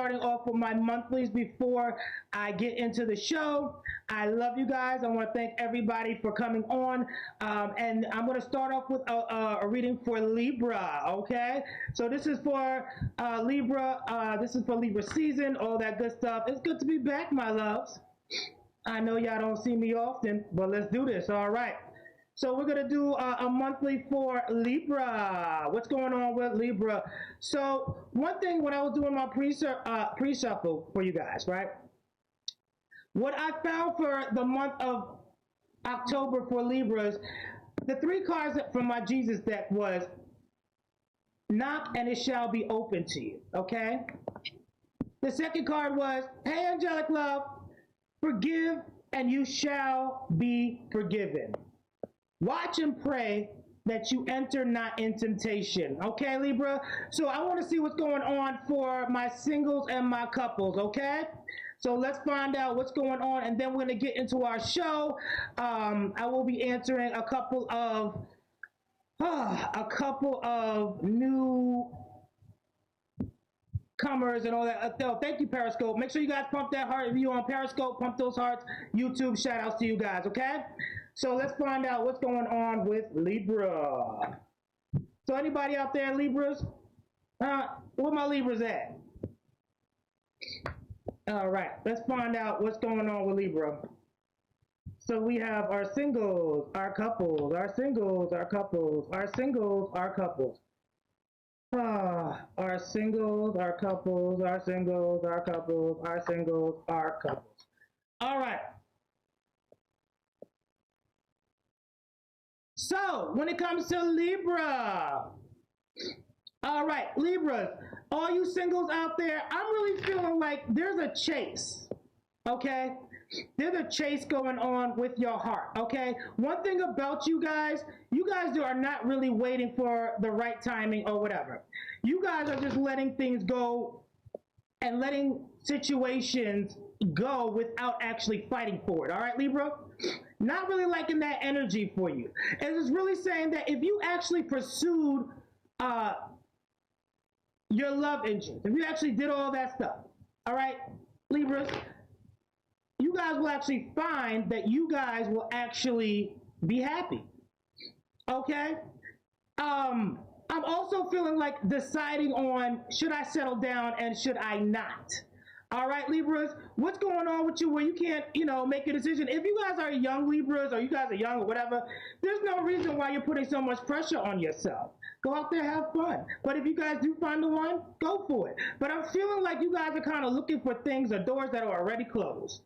starting off with my monthlies before I get into the show. I love you guys. I want to thank everybody for coming on. And I'm going to start off with a reading for Libra, okay? So this is for Libra. This is for Libra season, all that good stuff. It's good to be back, my loves. I know y'all don't see me often, but let's do this, all right? So we're going to do a monthly for Libra. What's going on with Libra? So one thing when I was doing my pre-shuffle for you guys, right? What I found for the month of October for Libras, the three cards from my Jesus deck was knock and it shall be open to you, okay? The second card was, hey, angelic love, forgive and you shall be forgiven. Watch and pray that you enter not in temptation. Okay, Libra? So I want to see what's going on for my singles and my couples, okay? So let's find out what's going on, and then we're going to get into our show. I will be answering a couple of new comers and all that. Thank you, Periscope. Make sure you guys pump that heart review on Periscope. Pump those hearts. YouTube, shout outs to you guys, okay? So let's find out what's going on with Libra. So anybody out there, Libras? Where my Libras at? All right, let's find out what's going on with Libra. So we have our singles, our couples, our singles, our couples, our singles, our couples. Our singles, our couples, our singles, our couples, our singles, our couples. All right. So, when it comes to Libra, all right, Libras, all you singles out there, I'm really feeling like there's a chase, okay? There's a chase going on with your heart, okay? One thing about you guys are not really waiting for the right timing or whatever. You guys are just letting things go and letting situations go without actually fighting for it, all right, Libra? Not really liking that energy for you. And it's really saying that if you actually pursued your love engine, if you actually did all that stuff, all right, Libras, you guys will actually find that you guys will actually be happy, okay? I'm also feeling like deciding on should I settle down and should I not. All right, Libras, what's going on with you where you can't, make a decision? If you guys are young Libras or you guys are young or whatever, there's no reason why you're putting so much pressure on yourself. Go out there, have fun. But if you guys do find the one, go for it. But I'm feeling like you guys are kind of looking for things or doors that are already closed.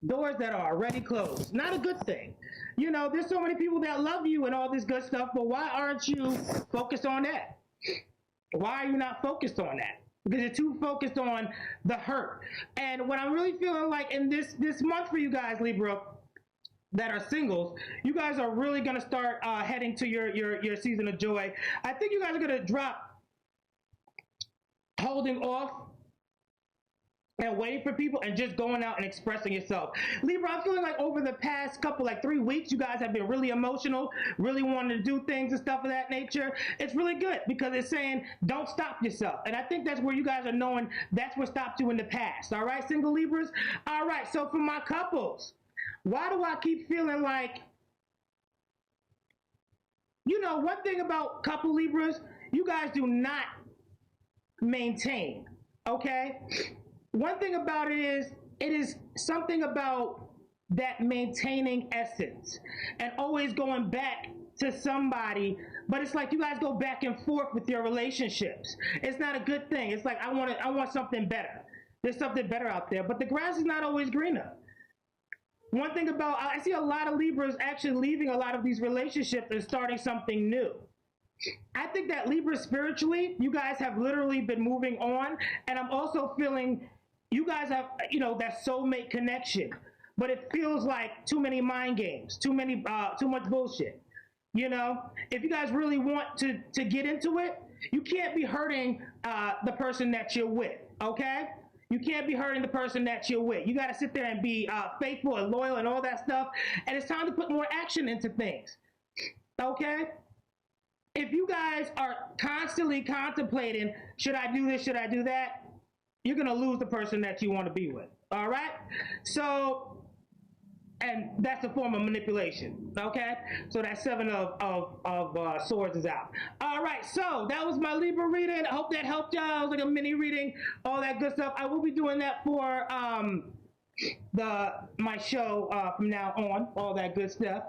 Doors that are already closed. Not a good thing. There's so many people that love you and all this good stuff, but why aren't you focused on that? Why are you not focused on that? Because you're too focused on the hurt. And what I'm really feeling like in this month for you guys, Libra, that are singles, you guys are really going to start heading to your season of joy. I think you guys are going to drop holding off and waiting for people and just going out and expressing yourself. Libra, I'm feeling like over the past couple, 3 weeks, you guys have been really emotional, really wanting to do things and stuff of that nature. It's really good because it's saying don't stop yourself. And I think that's where you guys are knowing that's what stopped you in the past. All right, single Libras? All right, so for my couples, why do I keep feeling like, one thing about couple Libras, you guys do not maintain, okay? One thing about it is something about that maintaining essence and always going back to somebody, but it's like you guys go back and forth with your relationships. It's not a good thing. It's like I want something better. There's something better out there, but the grass is not always greener. One thing about, I see a lot of Libras actually leaving a lot of these relationships and starting something new. I think that Libra spiritually, you guys have literally been moving on, and I'm also feeling you guys have, that soulmate connection, but it feels like too many mind games, too much bullshit. If you guys really want to get into it, you can't be hurting the person that you're with, okay? You can't be hurting the person that you're with. You got to sit there and be faithful and loyal and all that stuff, and it's time to put more action into things, okay? If you guys are constantly contemplating, should I do this, should I do that? you're gonna lose the person that you want to be with. All right. So, and that's a form of manipulation. Okay. So that seven of swords is out. All right. So that was my Libra reading. I hope that helped y'all. It was like a mini reading, all that good stuff. I will be doing that for my show from now on, all that good stuff.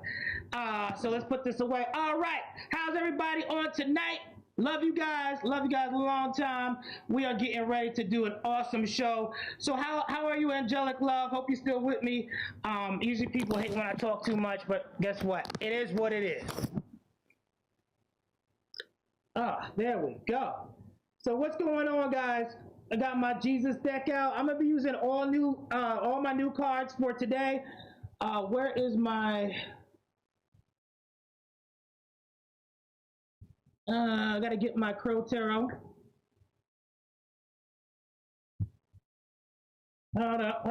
So let's put this away. All right, how's everybody on tonight? Love you guys a long time. We are getting ready to do an awesome show. So how are you, angelic love? Hope you're still with me. Usually people hate when I talk too much, but guess what, it is what it is. There we go. So what's going on, guys? I got my Jesus deck out. I'm gonna be using all my new cards for today. Where is my? I gotta get my Crow Tarot. Hold up.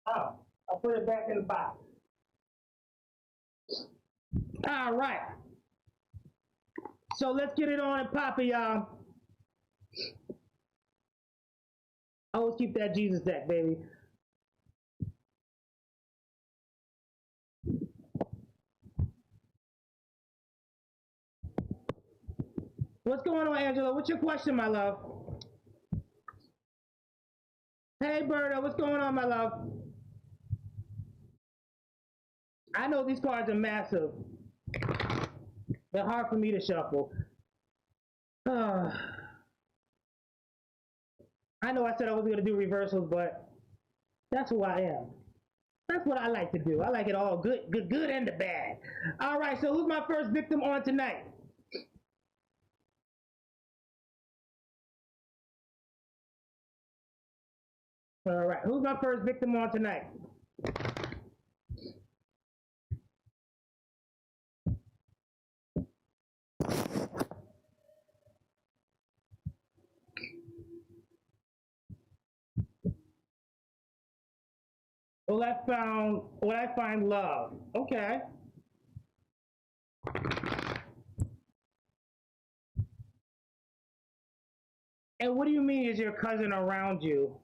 Oh, I'll put it back in the box. All right. So let's get it on and pop it, y'all. Always keep that Jesus deck, baby. What's going on, Angela? What's your question, my love? Hey, Berta, what's going on, my love? I know these cards are massive. They're hard for me to shuffle. I know I said I wasn't going to do reversals, but that's who I am. That's what I like to do. I like it all good and the bad. All right, so who's my first victim on tonight? All right, who's my first victim on tonight? Will I find love? Okay. And what do you mean is your cousin around you?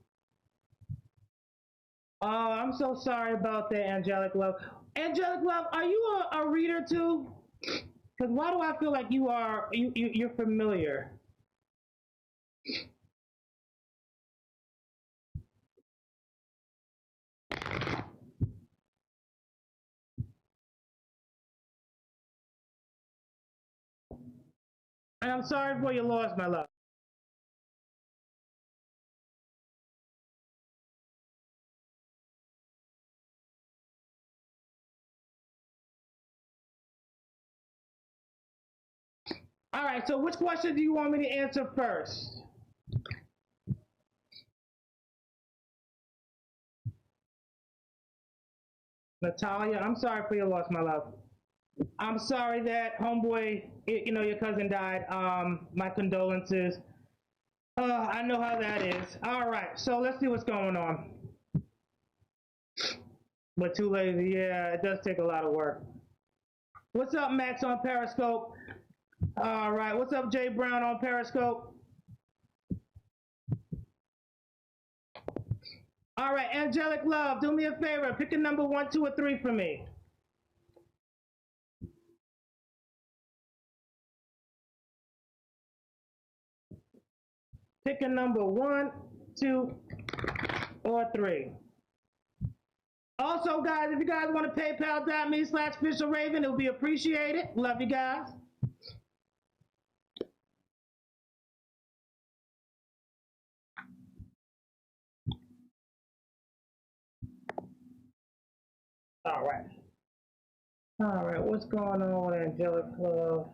Oh, I'm so sorry about that, Angelic Love. Angelic Love, are you a reader too? Because why do I feel like you're familiar? And I'm sorry for your loss, my love. All right, so which question do you want me to answer first? Natalia, I'm sorry for your loss, my love. I'm sorry that homeboy, your cousin died. My condolences. I know how that is. All right, so let's see what's going on. But too lazy, yeah, it does take a lot of work. What's up, Max on Periscope? All right, what's up, Jay Brown on Periscope? All right, Angelic Love, do me a favor, pick a number 1, 2, or 3 for me. Pick a number 1, 2, or 3. Also, guys, if you guys want to PayPal.me/FisherRaven, it'll be appreciated. Love you guys. All right. All right, what's going on with Angelic Love?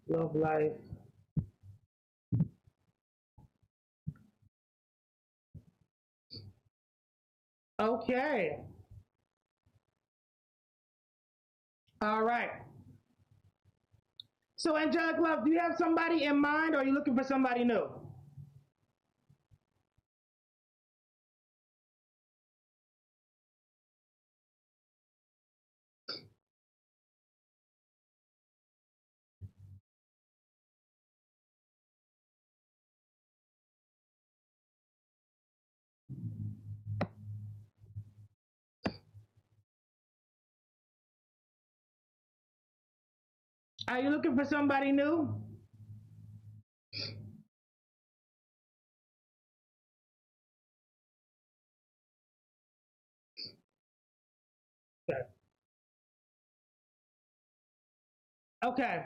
Love life. Okay. All right. So, Angelic Love, do you have somebody in mind or are you looking for somebody new? Are you looking for somebody new? Okay.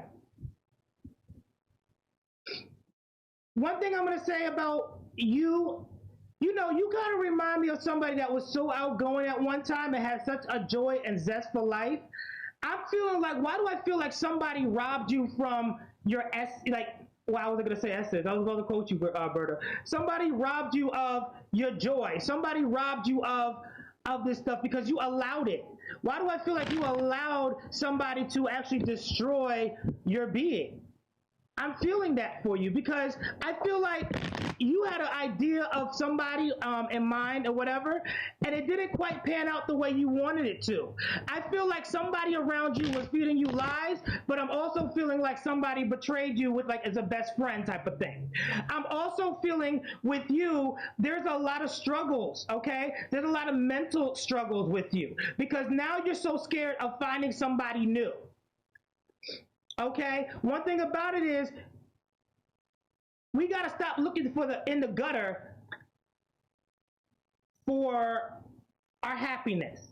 One thing I'm going to say about you, you know, you kind of remind me of somebody that was so outgoing at one time and had such a joy and zest for life. I'm feeling like, why do I feel like somebody robbed you from your like, well, I wasn't going to say essence. I was going to quote you, Berta. Somebody robbed you of your joy. Somebody robbed you of this stuff because you allowed it. Why do I feel like you allowed somebody to actually destroy your being? I'm feeling that for you because I feel like you had an idea of somebody in mind or whatever, and it didn't quite pan out the way you wanted it to. I feel like somebody around you was feeding you lies, but I'm also feeling like somebody betrayed you with like as a best friend type of thing. I'm also feeling with you, there's a lot of struggles, okay? There's a lot of mental struggles with you because now you're so scared of finding somebody new. Okay, one thing about it is we got to stop looking for the in the gutter for our happiness.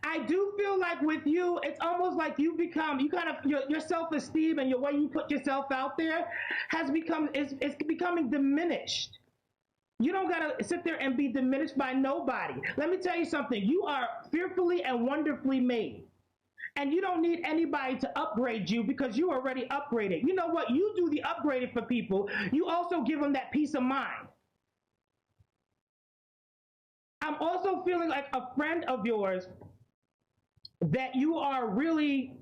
I do feel like with you, it's almost like you kind of your self esteem and your way you put yourself out there has become it's becoming diminished. You don't gotta sit there and be diminished by nobody. Let me tell you something. You are fearfully and wonderfully made. And you don't need anybody to upgrade you because you already upgraded. You know what? You do the upgrading for people. You also give them that peace of mind. I'm also feeling like a friend of yours that you are really,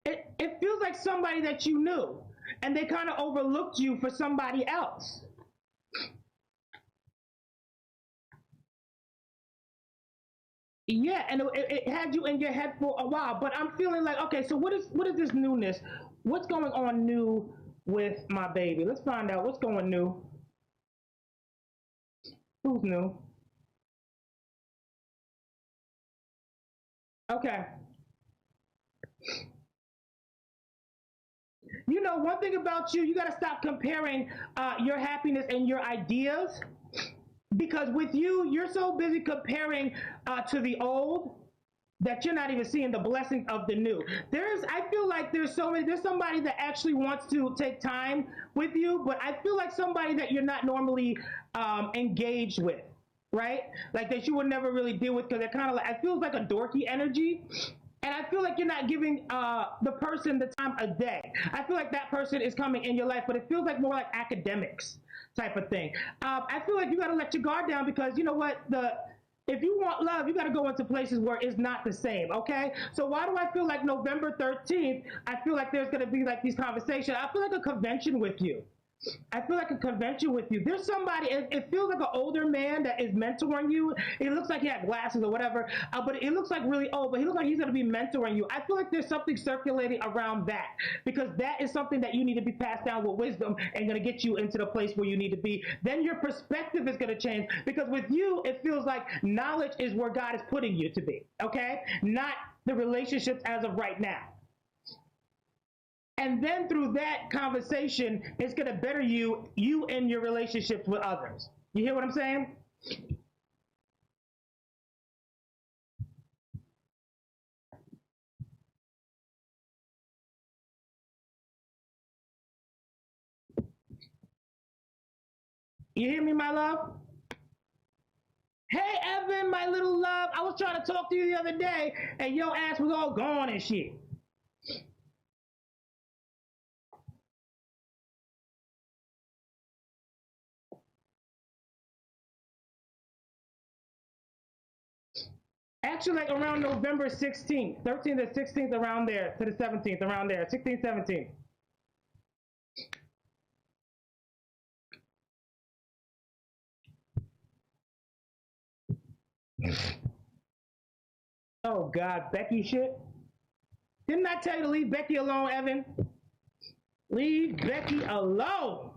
it feels like somebody that you knew and they kind of overlooked you for somebody else. Yeah, and it had you in your head for a while, but I'm feeling like, okay, so what is this newness? What's going on new with my baby? Let's find out what's going new. Who's new? Okay. You know, one thing about you, you got to stop comparing your happiness and your ideas because with you, you're so busy comparing to the old that you're not even seeing the blessings of the new. I feel like there's somebody that actually wants to take time with you, but I feel like somebody that you're not normally engaged with, right? Like that you would never really deal with because they're kind of like, it feels like a dorky energy. And I feel like you're not giving the person the time of day. I feel like that person is coming in your life, but it feels like more like academics type of thing. I feel like you got to let your guard down because you know what the if you want love, you got to go into places where it's not the same. Okay, so why do I feel like November 13th? I feel like there's going to be like these conversations. I feel like a convention with you. I feel like a convention with you. There's somebody, it feels like an older man that is mentoring you. It looks like he had glasses or whatever, but it looks like really old, but he looks like he's going to be mentoring you. I feel like there's something circulating around that because that is something that you need to be passed down with wisdom and going to get you into the place where you need to be. Then your perspective is going to change because with you, it feels like knowledge is where God is putting you to be, okay? Not the relationships as of right now. And then through that conversation, it's going to better you in your relationships with others. You hear what I'm saying? You hear me, my love? Hey, Evan, my little love. I was trying to talk to you the other day, and your ass was all gone and shit. Actually, like around November 16th, 13th to 16th, around there, to the 17th, around there, 16th, 17th. Oh, God, Becky shit. Didn't I tell you to leave Becky alone, Evan? Leave Becky alone.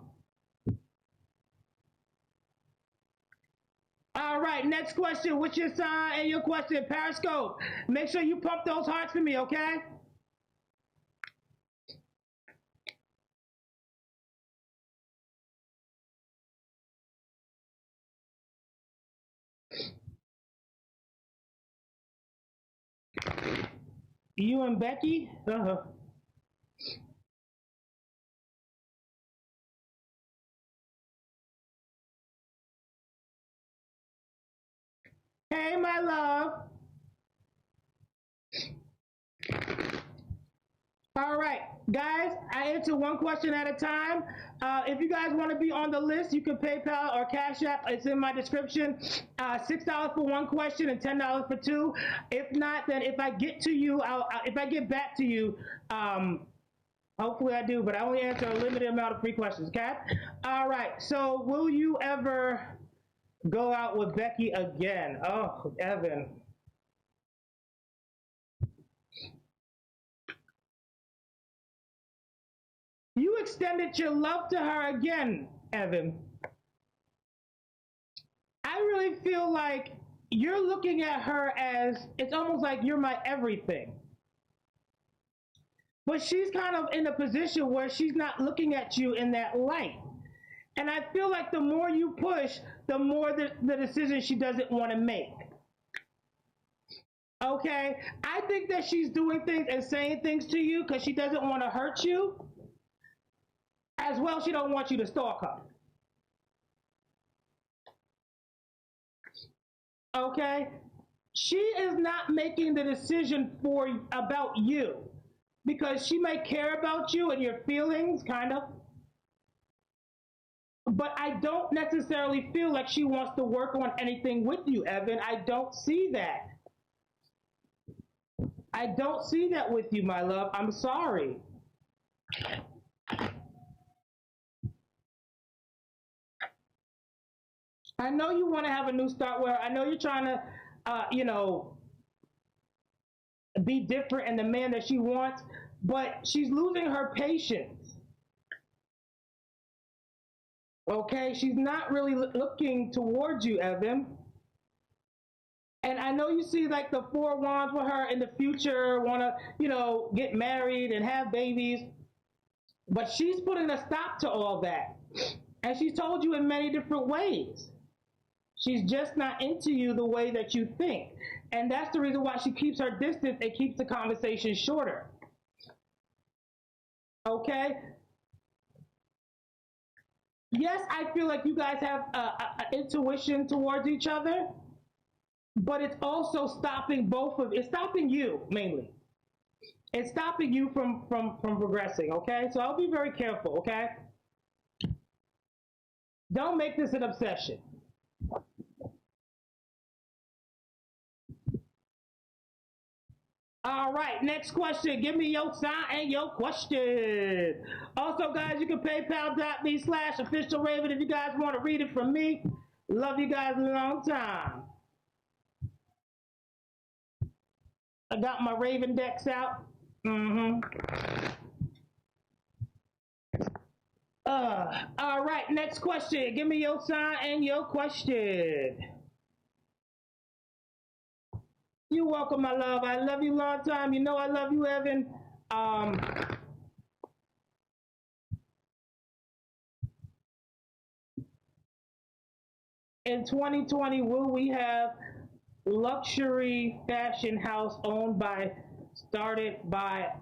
All right, next question. What's your sign and your question? Periscope. Make sure you pump those hearts for me, okay? You and Becky? Uh-huh. Hey, my love. All right, guys, I answer one question at a time. If you guys want to be on the list, you can PayPal or Cash App. It's in my description. $6 for one question and $10 for two. If not, then if I get to you, if I get back to you, hopefully I do, but I only answer a limited amount of free questions, okay? All right, so will you ever go out with Becky again? Oh, Evan. You extended your love to her again, Evan. I really feel like you're looking at her as it's almost like you're my everything. But she's kind of in a position where she's not looking at you in that light. And I feel like the more you push, the more the decision she doesn't want to make. Okay? I think that she's doing things and saying things to you because she doesn't want to hurt you. As well, she don't want you to stalk her. Okay? She is not making the decision for about you because she may care about you and your feelings, kind of, but I don't necessarily feel like she wants to work on anything with you, Evan. I don't see that. I don't see that with you, my love. I'm sorry. I know you want to have a new start where I know you're trying to, be different and the man that she wants, but she's losing her patience. Okay, she's not really looking towards you, Evan. And I know you see like the four wands with her in the future, want to, get married and have babies, but she's putting a stop to all that. And she's told you in many different ways. She's just not into you the way that you think. And that's the reason why she keeps her distance and keeps the conversation shorter. Okay? Yes, I feel like you guys have intuition towards each other, but it's also stopping it's stopping you mainly. It's stopping you from progressing, okay? So I'll be very careful, okay? Don't make this an obsession. All right, next question. Give me your sign and your question. Also, guys, you can paypal.me/official Raven if you guys want to read it from me. Love you guys a long time. I got my Raven decks out. All right, next question. Give me your sign and your question. You're welcome, my love. I love you long time. You know I love you, Evan. Um, in 2020, will we have luxury fashion house started by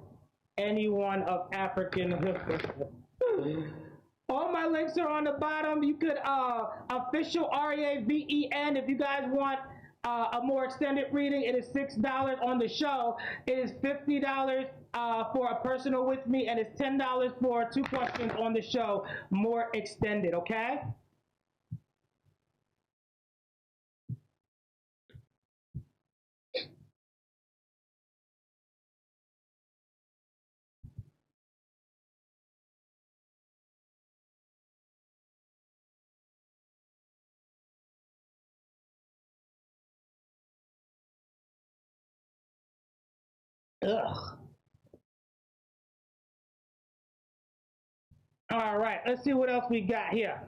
anyone of African? All my links are on the bottom. You could official REAVEN if you guys want a more extended reading. It is $6 on the show. It is $50 for a personal with me, and it's $10 for two questions on the show, more extended. Okay. Ugh. All right. Let's see what else we got here.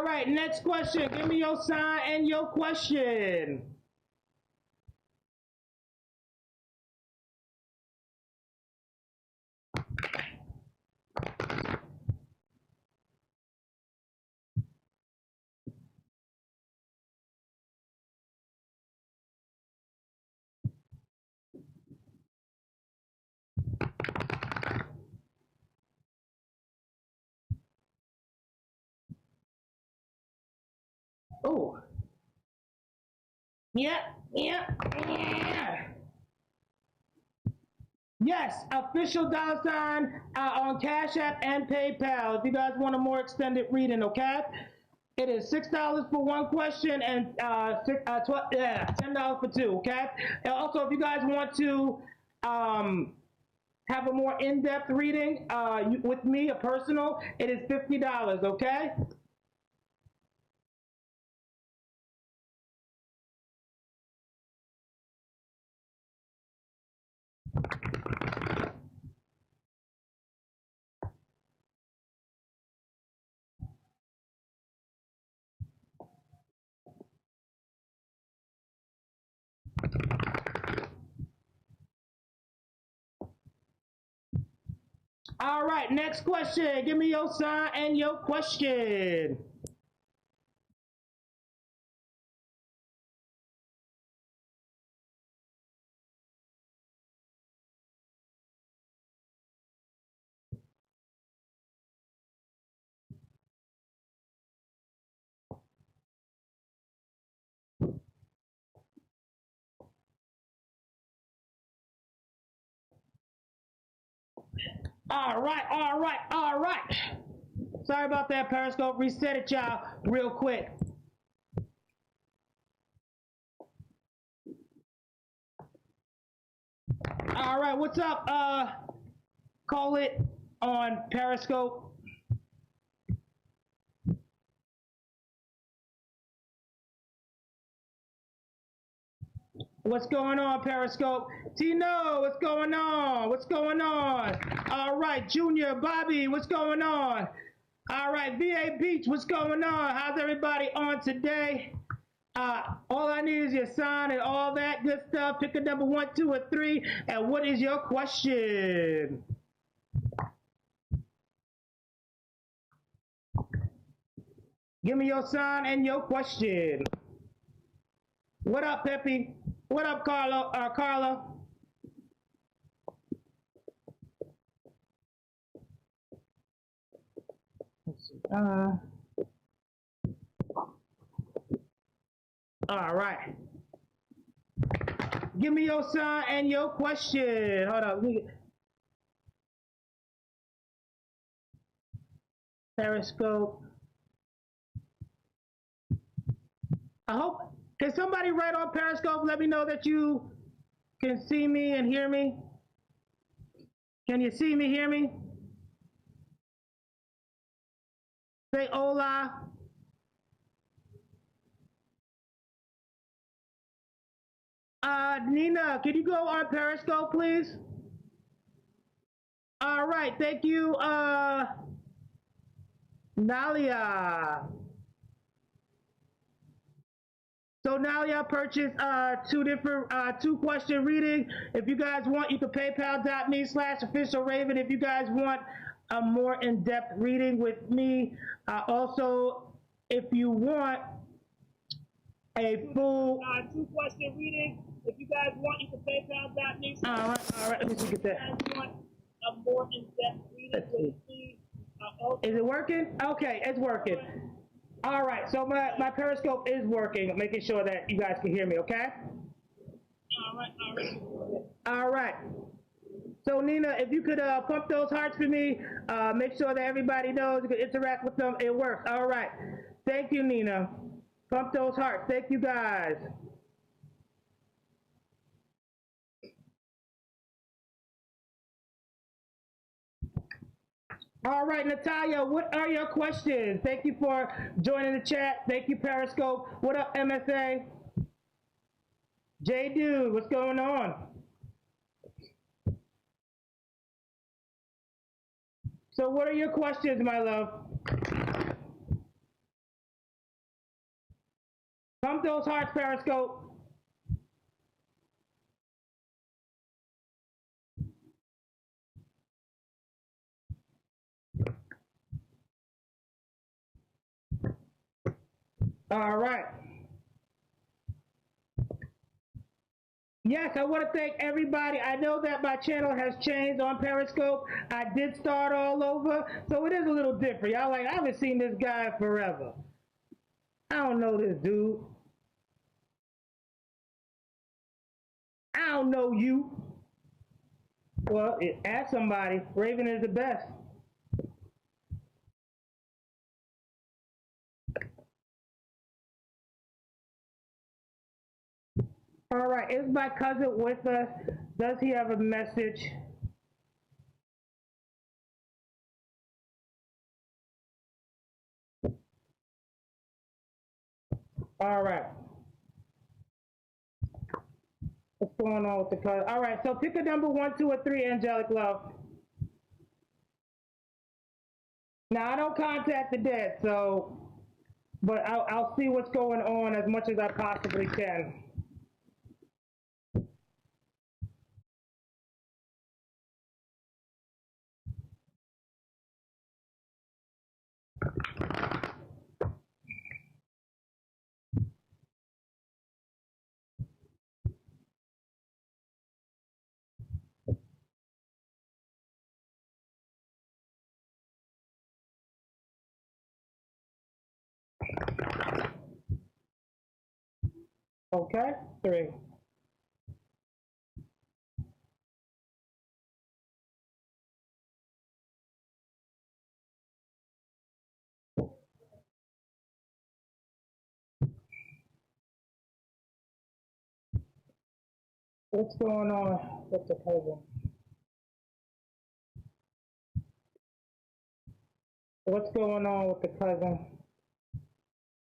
All right, next question. Give me your sign and your question. Oh, yeah, yeah, yeah. Yes, official dollar sign on Cash App and PayPal. If you guys want a more extended reading, okay? It is $6 for one question and $10 for two, okay? And also, if you guys want to have a more in-depth reading with me, a personal, it is $50, okay? All right, next question. Give me your sign and your question. All right, all right, all right. Sorry about that, Periscope. Reset it, y'all, real quick. All right, what's up? Call it on Periscope. What's going on, Periscope? Tino, what's going on? What's going on? All right, Junior, Bobby, what's going on? All right, VA Beach, what's going on? How's everybody on today? All I need is your sign and all that good stuff. Pick a number 1, 2, or 3. And what is your question? Give me your sign and your question. What up, Peppy? What up, Carla? Carla? All right. Give me your sign and your question. Hold on. Periscope. I hope. Can somebody write on Periscope? Let me know that you can see me and hear me. Can you see me, hear me? Say hola. Nina, can you go on Periscope, please? All right, thank you, Nalia. So Nalia purchased two different two-question reading. If you guys want, you can paypal.me/officialraven if you guys want a more in-depth reading with me. Also, if you want a full two-question reading, if you guys want, you can paypal.me. All right, let me see get that. If you guys want a more in-depth reading with me. Is it working? Okay, it's working. All right, so my Periscope is working. I'm making sure that you guys can hear me, okay? All right, all right. All right. So Nina, if you could pump those hearts for me, make sure that everybody knows you can interact with them. It works. All right. Thank you, Nina. Pump those hearts. Thank you, guys. All right, Natalia, what are your questions? Thank you for joining the chat. Thank you, Periscope. What up, MSA? J Dude, what's going on? So what are your questions, my love? those hearts, Periscope. All right. Yes, I want to thank everybody. I know that my channel has changed on Periscope. I did start all over, so it is a little different. Y'all like, I haven't seen this guy forever. I don't know this dude. I don't know you. Well, ask somebody. Raven is the best. All right, is my cousin with us? Does he have a message? All right. What's going on with the cousin? All right, so pick a number 1, 2, or 3, Angelic Love. Now, I don't contact the dead, so, but I'll see what's going on as much as I possibly can. Okay, 3. What's going on with the cousin? What's going on with the cousin?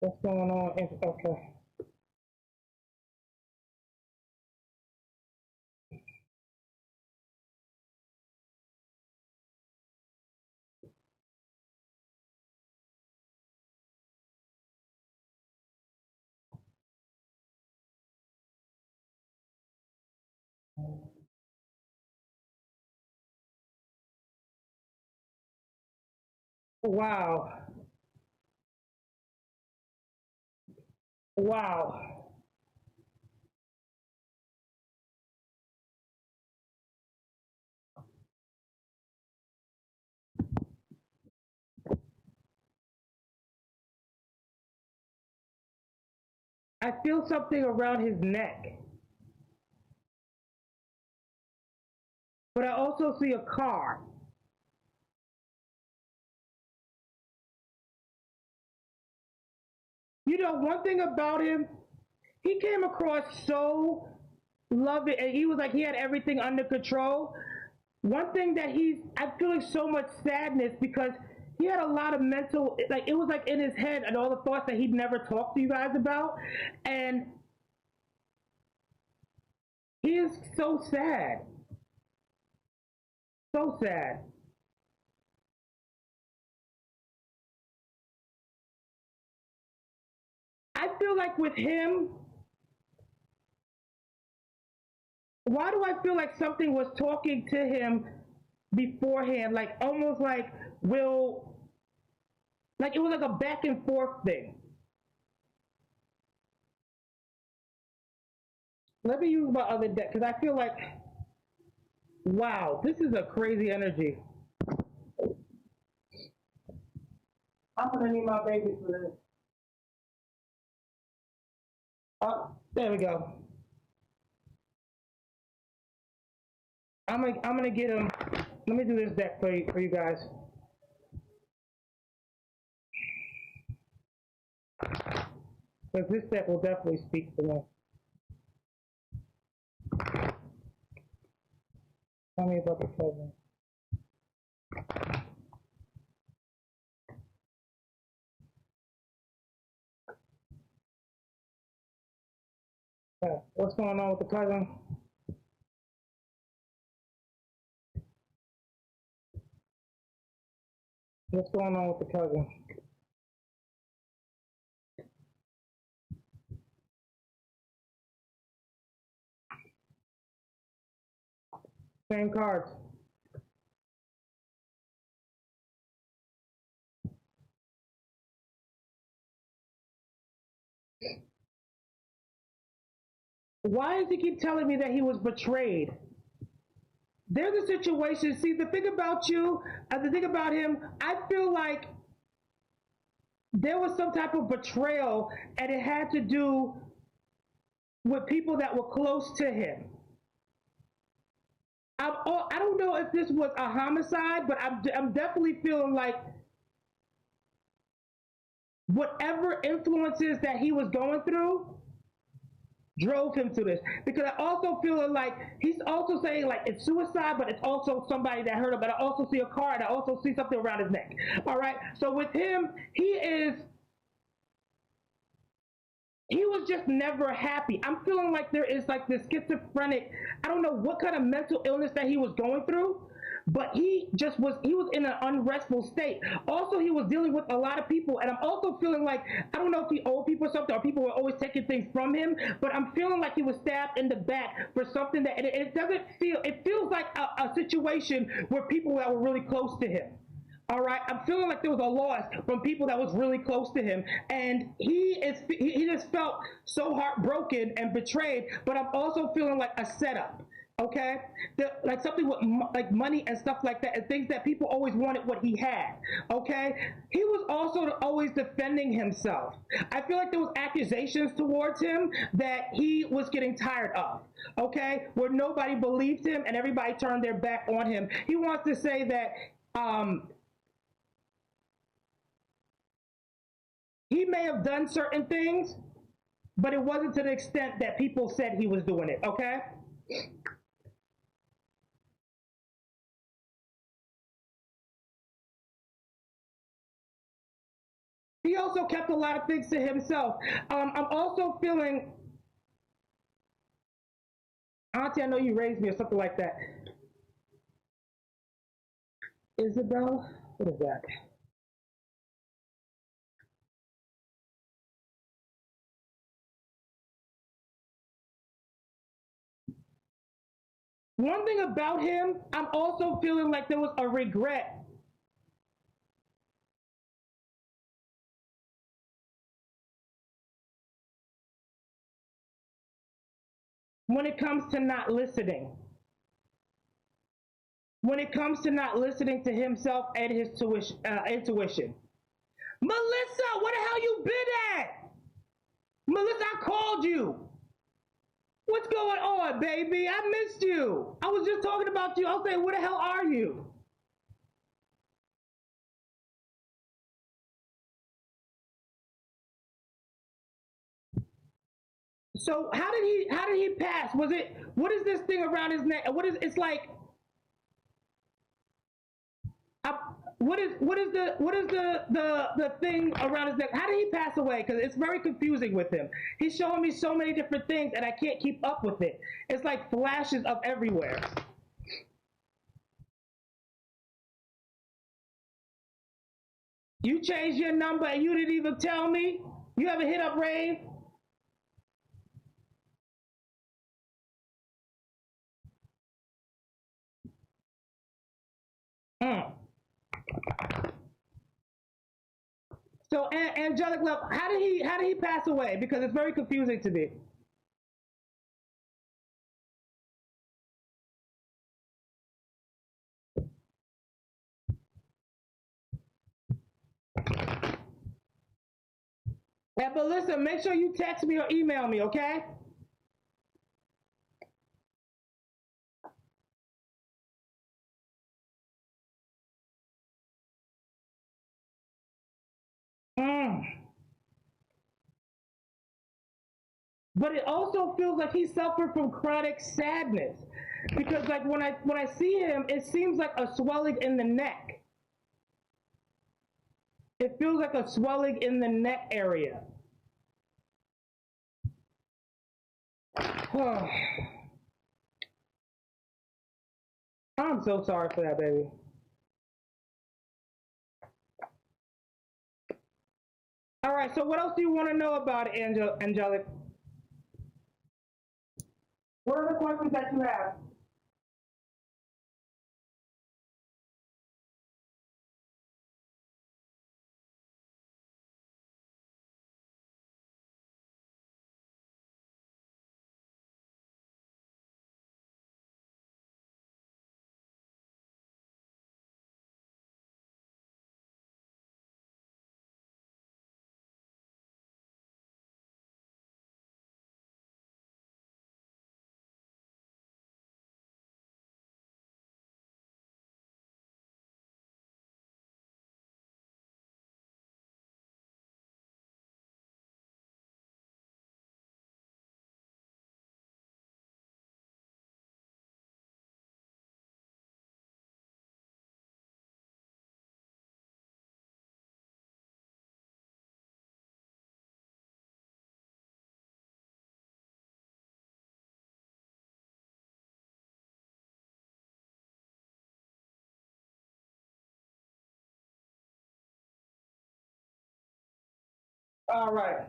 What's going on? Okay. Wow. Wow. I feel something around his neck, but I also see a car. You know, one thing about him, he came across so loving, and he was like he had everything under control. One thing that I'm feeling so much sadness because he had a lot of mental, like it was like in his head and all the thoughts that he'd never talked to you guys about, and he is so sad, so sad. I feel like with him, why do I feel like something was talking to him beforehand, like almost like will, like it was like a back and forth thing. Let me use my other deck because I feel like, wow, this is a crazy energy. I'm gonna need my baby for this. Oh, there we go. I'm gonna get him. Let me do this deck for you guys. Because this deck will definitely speak for me. Tell me about the cousin. Yeah. What's going on with the cousin? What's going on with the cousin? Same cards. Why does he keep telling me that he was betrayed? There's a situation. See, the thing about you, the thing about him, I feel like there was some type of betrayal, and it had to do with people that were close to him. I don't know if this was a homicide, but I'm definitely feeling like whatever influences that he was going through drove him to this. Because I also feel like he's also saying like it's suicide, but it's also somebody that hurt him. But I also see a car, and I also see something around his neck. All right. So with him, he was just never happy. I'm feeling like there is like this schizophrenic, I don't know what kind of mental illness that he was going through, but he was in an unrestful state. Also, he was dealing with a lot of people, and I'm also feeling like, I don't know if he owed people something or people were always taking things from him, but I'm feeling like he was stabbed in the back for something that it doesn't feel, it feels like a situation where people that were really close to him. All right, I'm feeling like there was a loss from people that was really close to him, and he just felt so heartbroken and betrayed. But I'm also feeling like a setup. Okay, like something with like money and stuff like that, and things that people always wanted what he had. Okay, he was also always defending himself. I feel like there was accusations towards him that he was getting tired of. Okay, where nobody believed him and everybody turned their back on him. He wants to say that. He may have done certain things, but it wasn't to the extent that people said he was doing it, okay? He also kept a lot of things to himself. I'm also feeling, Auntie, I know you raised me or something like that. Isabel? What is that? One thing about him, I'm also feeling like there was a regret when it comes to not listening. When it comes to not listening to himself and his intuition. Melissa, where the hell you been at? Melissa, I called you. What's going on, baby? I missed you. I was just talking about you. I was saying, where the hell are you? So how did he pass? Was it, what is this thing around his neck? What is, it's like, I, what is the thing around his neck? How did he pass away? Because it's very confusing with him. He's showing me so many different things, and I can't keep up with it. It's like flashes of everywhere. You changed your number and you didn't even tell me. You haven't hit up Rave. Mm. So, angelic love, how did he pass away? Because it's very confusing to me. Yeah, but listen, make sure you text me or email me, okay? Mm. But it also feels like he suffered from chronic sadness, because like when I see him, it seems like a swelling in the neck. It feels like a swelling in the neck area. I'm so sorry for that, baby. All right, so what else do you want to know about it, Angelic? What are the questions that you have? All right.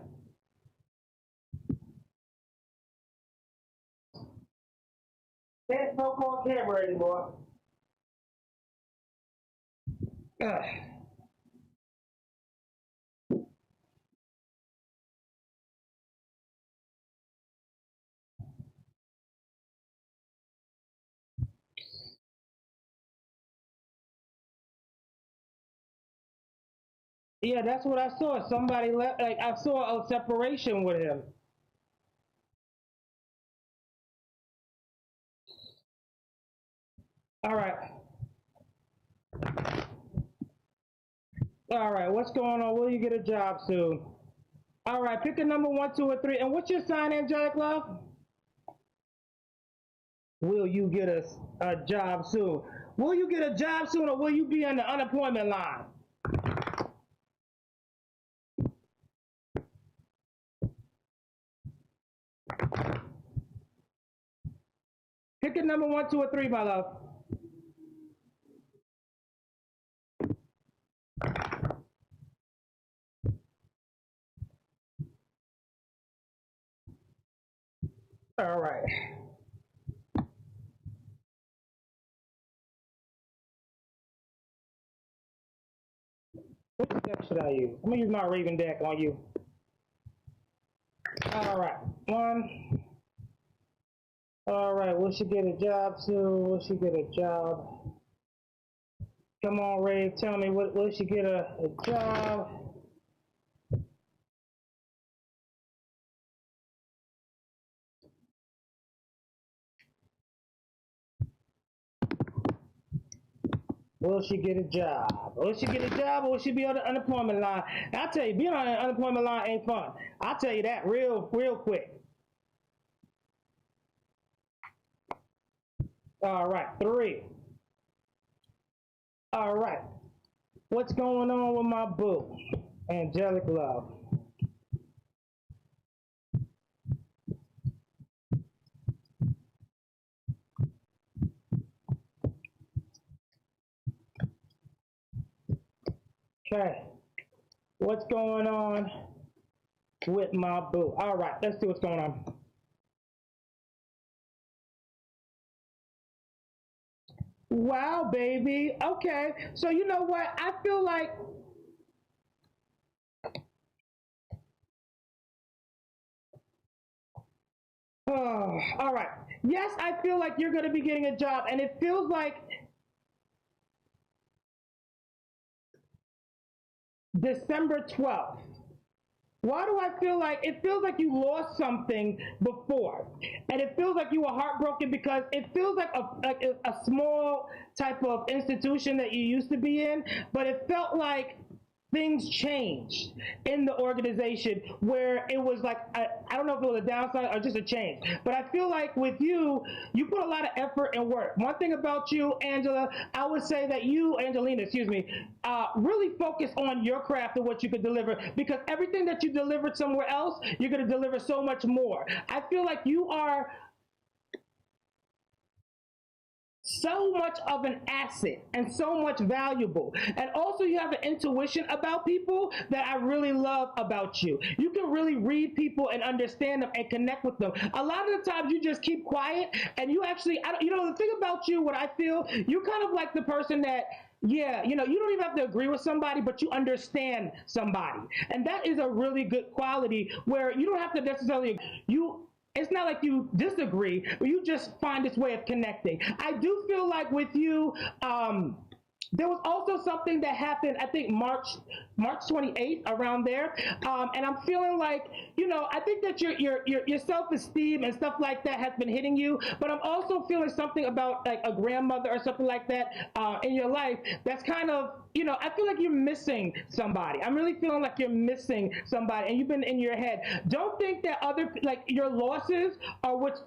There's no more camera anymore. Ugh. Yeah, that's what I saw. Somebody left. Like I saw a separation with him. All right. All right. What's going on? Will you get a job soon? All right. Pick a number one, two, or three. And what's your sign, angelic love? Will you get a job soon? Will you get a job soon, or will you be on the unemployment line? Pick a number one, two, or three, my love. All right. Which deck should I use? I'm gonna use my Raven deck on you. All right. One. All right. Will she get a job soon? Will she get a job? Come on, Ray. Tell me, will she get a job? Will she get a job? Will she get a job, or will she be on the unemployment line? I tell you, being on the unemployment line ain't fun. I'll tell you that real quick. All right, three. All right. What's going on with my boo? Angelic love. Okay. What's going on with my boo? All right, let's see what's going on. Wow, baby. Okay. So you know what? I feel like oh, all right. Yes, I feel like you're going to be getting a job, and it feels like December 12th. Why do I feel like it feels like you lost something before, and it feels like you were heartbroken because it feels like a small type of institution that you used to be in, but it felt like things changed in the organization where it was like I don't know if it was a downside or just a change, but I feel like with you, you put a lot of effort and work. One thing about you, Angela, I would say that you, Angelina, excuse me, really focus on your craft and what you could deliver, because everything that you delivered somewhere else, you're going to deliver so much more. I feel like you are so much of an asset and so much valuable. And also you have an intuition about people that I really love about you. You can really read people and understand them and connect with them. A lot of the times you just keep quiet and you actually, you know, the thing about you, what I feel, you kind of like the person that yeah, you know, you don't even have to agree with somebody, but you understand somebody. And that is a really good quality where you don't have to necessarily, you it's not like you disagree, but you just find this way of connecting. I do feel like with you, there was also something that happened, I think March 28th, around there, and I'm feeling like, you know, I think that your self-esteem and stuff like that has been hitting you, but I'm also feeling something about like a grandmother or something like that in your life that's kind of, you know, I feel like you're missing somebody. I'm really feeling like you're missing somebody, and you've been in your head. Don't think that other like your losses are what's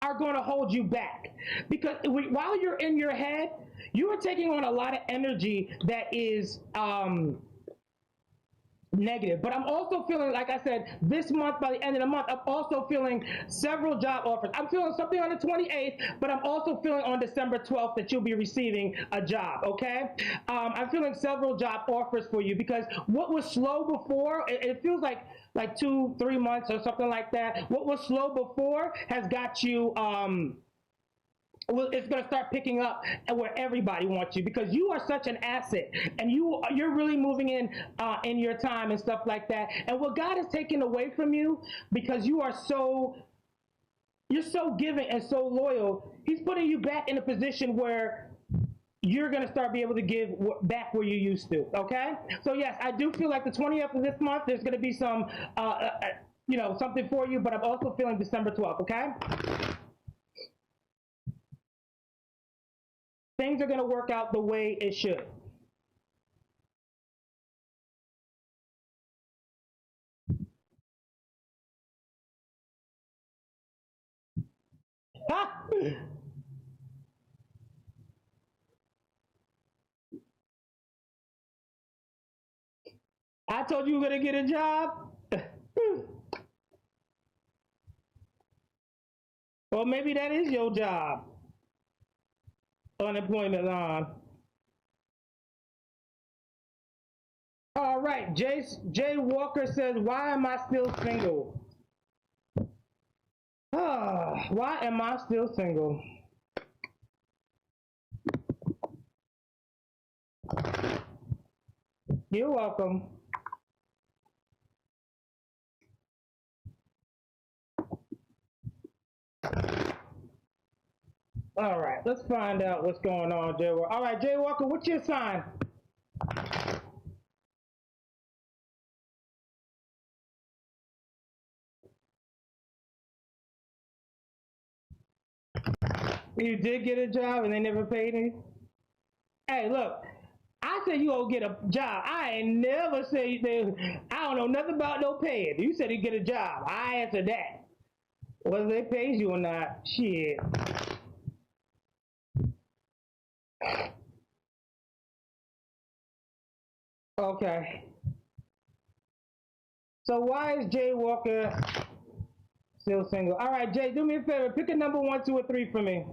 are going to hold you back, because while you're in your head, you are taking on a lot of energy that is negative. But I'm also feeling, like I said, this month, by the end of the month, I'm also feeling several job offers. I'm feeling something on the 28th, but I'm also feeling on December 12th that you'll be receiving a job, okay? I'm feeling several job offers for you because what was slow before, it feels like 2, 3 months or something like that. What was slow before has got you well, it's going to start picking up where everybody wants you because you are such an asset and you're really moving in your time and stuff like that. And what God is taking away from you because you're so giving and so loyal, he's putting you back in a position where you're going to start be able to give back where you used to. Okay. So yes, I do feel like the 20th of this month there's going to be some something for you, but I'm also feeling December 12th. Okay. Things are going to work out the way it should. I told you you were going to get a job. Or maybe that is your job. Unemployment line. All right. Jay Walker says, why am I still single? Why am I still single? You're welcome. All right, let's find out what's going on, Jay Walker. All right, Jay Walker, what's your sign? You did get a job and they never paid you? Hey, look, I said you go get a job. I ain't never say I don't know nothing about no paying. You said you get a job. I answered that. Whether they pays you or not, shit. Okay. So why is Jay Walker still single? All right, Jay, do me a favor. Pick a number 1, 2, or 3 for me.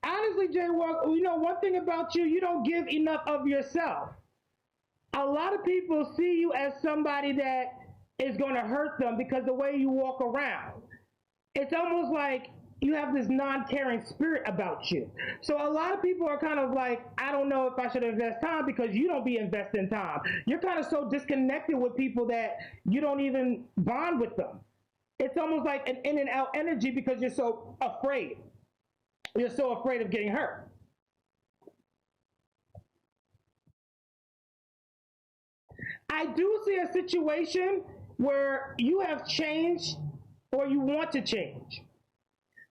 Honestly, Jay Walker, one thing about you, you don't give enough of yourself. A lot of people see you as somebody that is going to hurt them because the way you walk around. It's almost like you have this non-caring spirit about you. So a lot of people are kind of like, I don't know if I should invest time because you don't be investing time. You're kind of so disconnected with people that you don't even bond with them. It's almost like an in and out energy because you're so afraid. You're so afraid of getting hurt. I do see a situation where you have changed or you want to change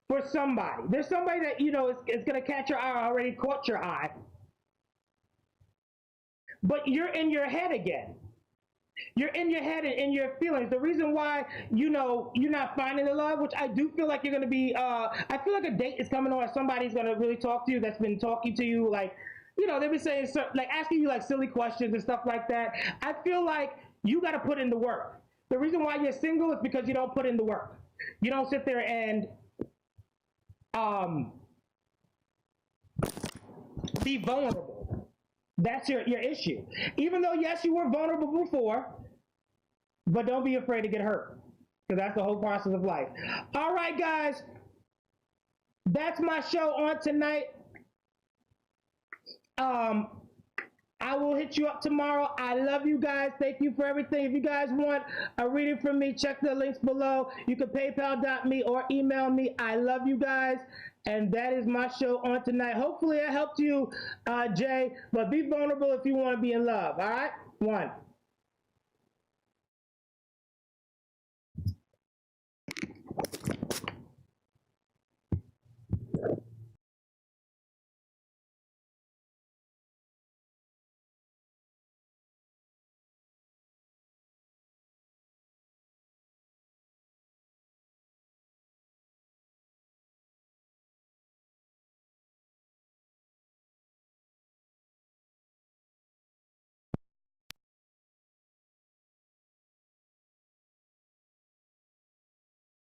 for somebody. There's somebody that is going to catch your eye, already caught your eye, but you're in your head again. You're in your head and in your feelings. The reason why you're not finding the love, which I do feel like you're going to be. I feel like a date is coming on. Somebody's going to really talk to you. That's been talking to you like. They've been saying, like, asking you like silly questions and stuff like that. I feel like you got to put in the work. The reason why you're single is because you don't put in the work. You don't sit there and um, be vulnerable. That's your issue. Even though, yes, you were vulnerable before, but don't be afraid to get hurt because that's the whole process of life. All right, guys, that's my show on tonight. I will hit you up tomorrow. I love you guys. Thank you for everything. If you guys want a reading from me, check the links below. You can paypal.me or email me. I love you guys. And that is my show on tonight. Hopefully I helped you, Jay. But be vulnerable if you want to be in love. All right? One.